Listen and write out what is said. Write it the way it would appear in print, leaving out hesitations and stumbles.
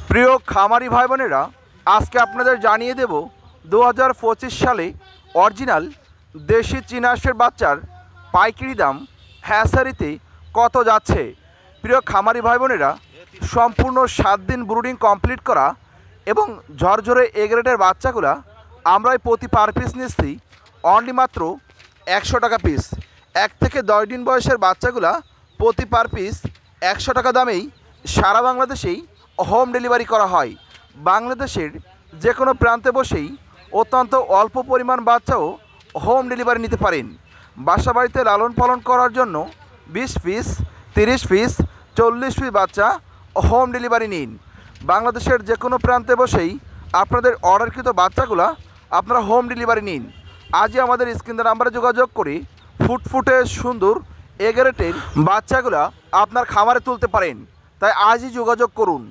প্রিয় খামারি ভাই বোনেরা, আজকে আপনাদের জানিয়ে দেব 2025 সালে অরিজিনাল দেশি চীনাহাঁসের বাচ্চার পাইকারি দাম হ্যাসারিতে কত যাচ্ছে। প্রিয় খামারি ভাই বোনেরা, সম্পূর্ণ 7 দিন ব্রুডিং কমপ্লিট করা এবং ঝরঝরে এ গ্রেডের বাচ্চাগুলা আমরাই প্রতি পার পিস নিচ্ছি অনলি মাত্র 100 টাকা পিস। 1 থেকে 10 দিন বয়সের বাচ্চাগুলা প্রতি পার পিস 100 টাকা দামেই সারা বাংলাদেশেই হোম ডেলিভারি করা হয়। বাংলাদেশের যে কোনো প্রান্তে বসেই অত্যন্ত অল্প পরিমাণ বাচ্চাও হোম ডেলিভারি নিতে পারেন। বাসা বাড়িতে লালন পালন করার জন্য 20 পিস, 30 পিস, 40 পিস বাচ্চা হোম ডেলিভারি নিন। বাংলাদেশের যে কোনো প্রান্তে বসেই আপনাদের অর্ডারকৃত বাচ্চাগুলা আপনারা হোম ডেলিভারি নিন। আজই আমাদের স্ক্রিন নাম্বারে যোগাযোগ করে ফুটফুটে সুন্দর এ গ্রেডের বাচ্চাগুলা আপনার খামারে তুলতে পারেন। তাই আজই যোগাযোগ করুন।